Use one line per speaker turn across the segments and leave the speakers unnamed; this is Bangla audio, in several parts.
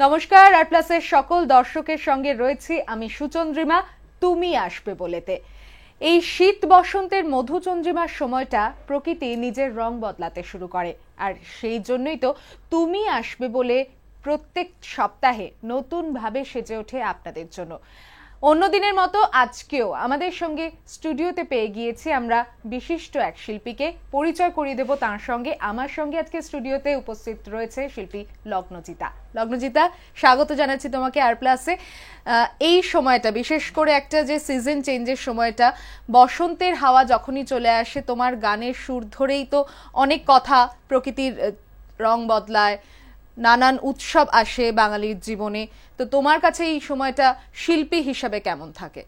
নমস্কার, আর প্লাসের সকল দর্শকের সঙ্গে রয়েছি আমি সুচন্দ্রিমা। তুমি আসবে বলেতে এই শীত বসন্তের মধুচন্দ্রিমার সময়টা প্রকৃতি নিজের রং বদলাতে শুরু করে, আর সেই জন্যই তো তুমি আসবে বলে প্রত্যেক সপ্তাহে নতুন ভাবে সেজে ওঠে আপনাদের জন্য। অন্য দিনের মতো আজকেও আমাদের সঙ্গে স্টুডিওতে পেয়ে গিয়েছি আমরা বিশিষ্ট এক শিল্পীকে। পরিচয় করিয়ে দেব তার সঙ্গে। আমার সঙ্গে আজকে স্টুডিওতে উপস্থিত রয়েছে শিল্পী লগ্নজিতা। লগ্নজিতা, স্বাগত জানাচ্ছি তোমাকে আর প্লাসে। এই সময়টা বিশেষ করে একটা যে সিজন চেঞ্জের সময়টা, বসন্তের হাওয়া যখনই চলে আসে তোমার গানের সুর ধরেই তো অনেক কথা, প্রকৃতির রং বদলায়, নানান উৎসব আসে বাঙালির জীবনে। তো তোমার কাছে এই সময়টা শিল্পী হিসাবে কেমন থাকে?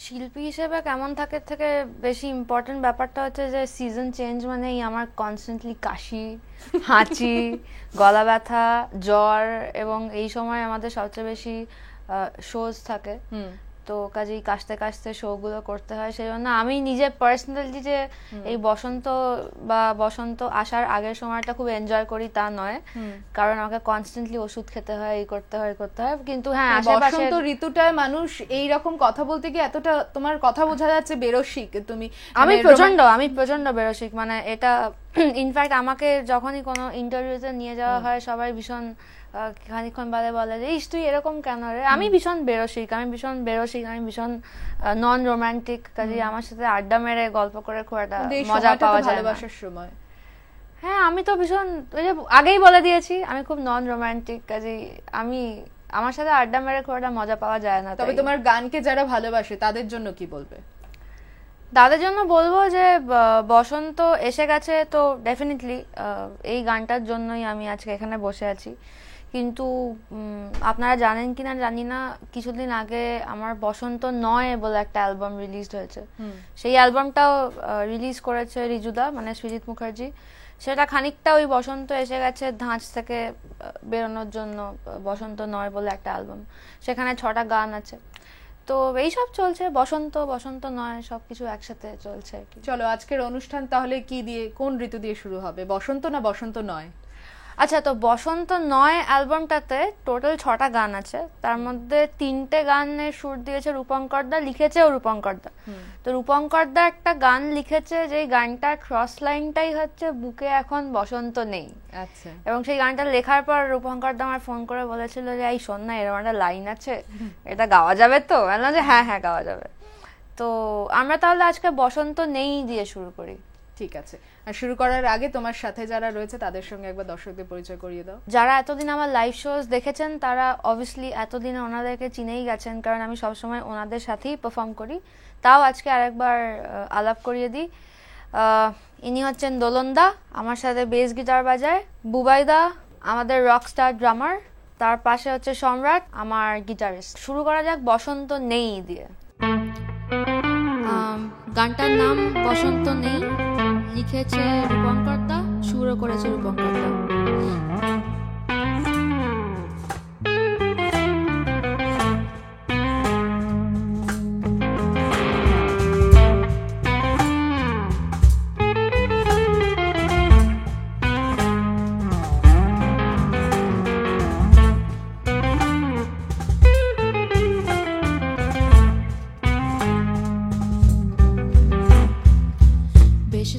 শিল্পী হিসেবে কেমন থাকে থেকে বেশি ইম্পর্টেন্ট ব্যাপারটা হচ্ছে যে সিজন চেঞ্জ মানেই আমার কনস্ট্যান্টলি কাশি, হাঁচি, গলা ব্যথা, জ্বর, এবং এই সময় আমাদের সবচেয়ে বেশি শোজ থাকে। তো কাজেই কাশতে কাশতে শোগুলো করতে হয়। সেই জন্য আমি নিজে পার্সোনালি যে এই বসন্ত আসার আগের সময়টা খুব এনজয় করি তা নয়, কারণ আমাকে কনস্ট্যান্টলি ওষুধ খেতে হয়, এই করতে হয় কিন্তু হ্যাঁ,
বসন্ত ঋতুটায় মানুষ এই রকম কথা বলতে গিয়ে এতটা তোমার কথা বোঝা যাচ্ছে বেরসিক তুমি।
আমি প্রচন্ড বেরসিক, মানে এটা ইনফ্যাক্ট আমাকে যখনই কোনো ইন্টারভিউতে নিয়ে যাওয়া হয় সবাই ভীষণ খানিকক্ষণ বাদে বলে যে ইস তুই এরকম কেন রে। আমি ভীষণ বেরসিক, আমি ভীষণ নন রোমান্টিক। কাজে আমার সাথে আড্ডা মেরে গল্প করে খুব একটা মজা পাওয়া যায়
ভালোবাসার সময়।
হ্যাঁ, আমি তো ভীষণ, ওই যে আগেই বলে দিয়েছি, আমি খুব নন রোমান্টিক। কাজে আমার সাথে আড্ডা মেরে খুব একটা মজা পাওয়া যায় না।
তবে তোমার গানকে যারা ভালোবাসে তাদের জন্য কি বলবে?
তাদের জন্য বলবো যে বসন্ত এসে গেছে, তো ডেফিনেটলি এই গানটার জন্যই আমি আজকে এখানে বসে আছি। কিন্তু আপনারা জানেন কিনা জানি না, কিছুদিন আগে আমার বসন্ত নয় বলে একটা অ্যালবাম রিলিজ হয়েছে। সেই অ্যালবামটাও রিলিজ করেছে রিজুদা, মানে সৃজিত মুখার্জি। সেটা খানিকটা ওই বসন্ত এসে গেছে ধাঁচ থেকে বেরোনোর জন্য। বসন্ত নয় বলে একটা অ্যালবাম, সেখানে 6টা গান আছে। তো এইসব চলছে, বসন্ত নয় সবকিছু একসাথে চলছে আর কি।
চলো, আজকের অনুষ্ঠান তাহলে কি দিয়ে, কোন ঋতু দিয়ে শুরু হবে? বসন্ত না বসন্ত নয়?
আচ্ছা, তো বসন্ত নয় অ্যালবামটাতে টোটাল 6টা গান আছে। তার মধ্যে 3টে গানের সুর দিয়েছে রূপঙ্কর দা, লিখেছেও রূপঙ্কর দা। তো রূপঙ্কর দা একটা গান লিখেছে, যে গানটার ক্রস লাইনটাই হচ্ছে বুকে এখন বসন্ত নেই।
আচ্ছা।
এবং সেই গানটা লেখার পর রূপঙ্কর দা আমার ফোন করে বলেছিল যে এই শোন না, এরকম একটা লাইন আছে, এটা গাওয়া যাবে তো? বললাম যে হ্যাঁ গাওয়া যাবে। তো আমরা তাহলে আজকে বসন্ত নেই দিয়ে শুরু করি।
ঠিক আছে। আর শুরু করার আগে তোমার সাথে যারা রয়েছে তাদের সঙ্গে একবার দর্শকদের পরিচয় করিয়ে দাও।
যারা এতদিন আমার লাইভ শোজ দেখেছেন তারা অবভিয়াসলি এতদিনে ওনাদেরকে চিনেই গেছেন, কারণ আমি সবসময় ওনাদের সাথেই পারফর্ম করি। তাও আজকে আরেকবার আলাপ করিয়ে দিই। ইনি হচ্ছেন দোলনদা, আমার সাথে বেস গিটার বাজায়। বুবাইদা আমাদের রকস্টার ড্রামার, তার পাশে হচ্ছে সম্রাট আমার গিটারিস্ট। শুরু করা যাক বসন্ত নেই দিয়ে। গানটার নাম বসন্ত নেই, লিখেছে রূপঙ্কর দা, সুরও করেছে রূপঙ্কর দা।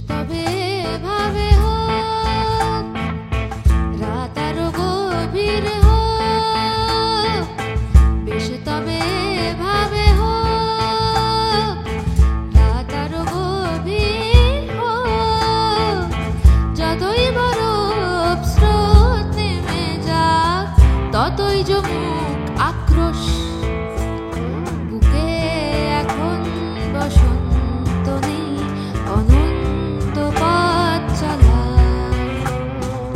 তবে ভাবে হোক রাত আরো গভীর হোক, বেশ তবে ভাবে হোক রাত আরো গভীর হোক, যতই বরফ স্রোত নেমে যাক ততই জমুক আক্রোশ, বুকে এখন বসন্ত নেই, অনন্ত পথ চলা,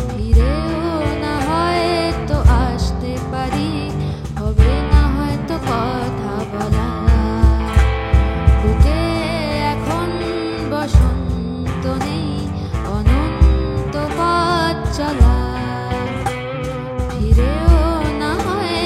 ফিরেও না হয়তো আসতে পারি, হবে না হয়তো কথা বলা, বুকে এখন বসন্ত নেই, অনন্ত পথ চলা, ফিরেও না হয়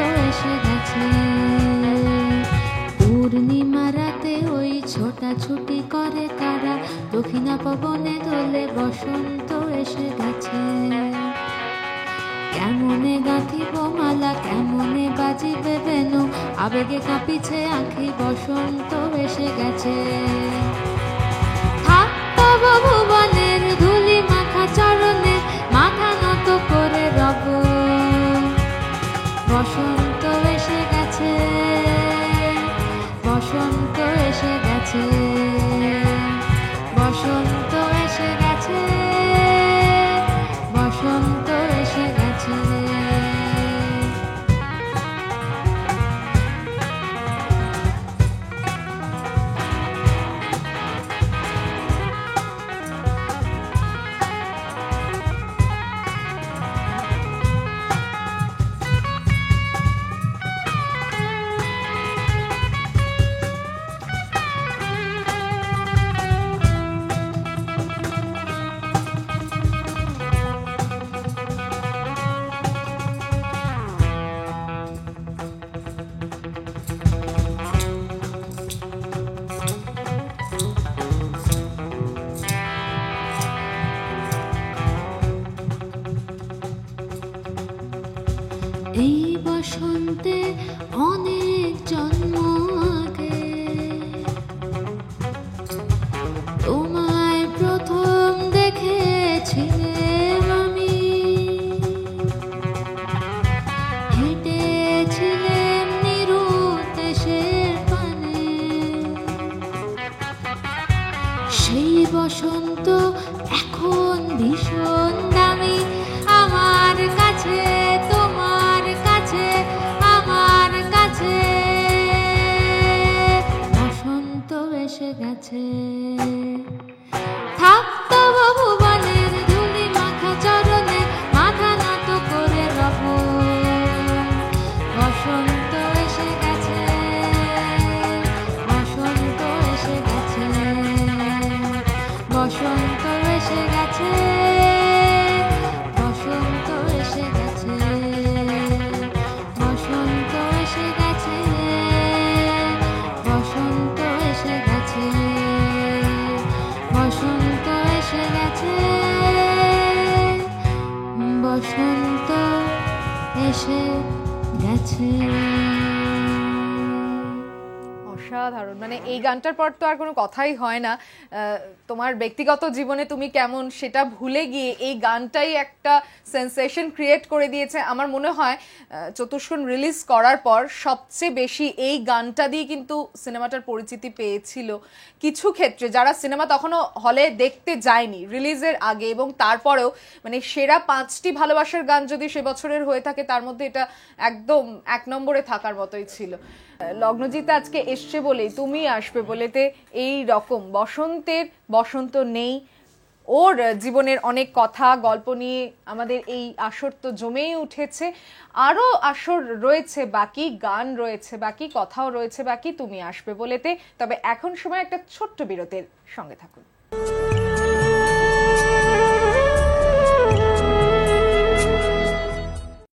ছোটাছুটি করে কারা, দক্ষিণা পবনে দোলে বসন্ত এসে গেছে। কেমনে গাঁথিব মালা, কেমনে বাজিবে বেনু, আবেগে কাঁপিছে আঁখি, বসন্ত এসে গেছে। থাক তব ভুবনের ধুলি মাখা চরণে, মাথা নত করে রব, বসন্ত এসে গেছে, বসন্ত এসে গেছে, বসন্ত এসে গেছে, বসন্ত এসে গেছে। এই বসন্তে অনেক জন্ম আগে তোমায় প্রথম দেখেছিলাম আমি, হেঁটেছিলেন নিরুদ্দেশের পানে। সেই বসন্ত এখন ভীষণ দামি আমার কাছে, তোমার কাছে, আমার কাছে। বসন্ত এসে গেছে। থাক তব ভুবনের ধুলি মাখা চরণে, মাথা নত করে রব, বসন্ত এসে গেছে, বসন্ত এসে গেছে, বসন্ত এসে গেছে, বসন্ত এসে গেছে, বসন্ত এসে গেছে, বসন্ত এসে গেছে, বসন্ত এসে গেছে, বসন্ত এসে গেছে।
অসাধারণ, মানে এই গানটার পর তো আর কোনো কথাই হয় না। তোমার ব্যক্তিগত জীবনে তুমি কেমন সেটা ভুলে গিয়ে এই গানটাই একটা সেন্সেশন ক্রিয়েট করে দিয়েছে। আমার মনে হয় চতুষ্কোণ রিলিজ করার পর সবচেয়ে বেশি এই গানটা দিয়ে কিন্তু সিনেমাটার পরিচিতি পেয়েছিল কিছু ক্ষেত্রে যারা সিনেমা তখনও হলে দেখতে যায়নি রিলিজের আগে এবং তারপরেও। মানে সেরা 5টি ভালোবাসার গান যদি সে বছরের হয়ে থাকে তার মধ্যে এটা একদম 1 নম্বরে থাকার মতোই ছিল। লগ্নজিৎ আজকে এসছে বলেই তুমি আসবে বলেতে এই রকম বসন্তের বসন্ত নেই, ওর জীবনের অনেক কথা গল্প নিয়ে আমাদের এই আসর তো জমেই উঠেছে। আরো আসর রয়েছে বাকি, গান রয়েছে বাকি, কথাও রয়েছে বাকি তুমি আসবে বলেতে। তবে এখন সময় একটা ছোট্ট বিরতির, সঙ্গে থাকুন।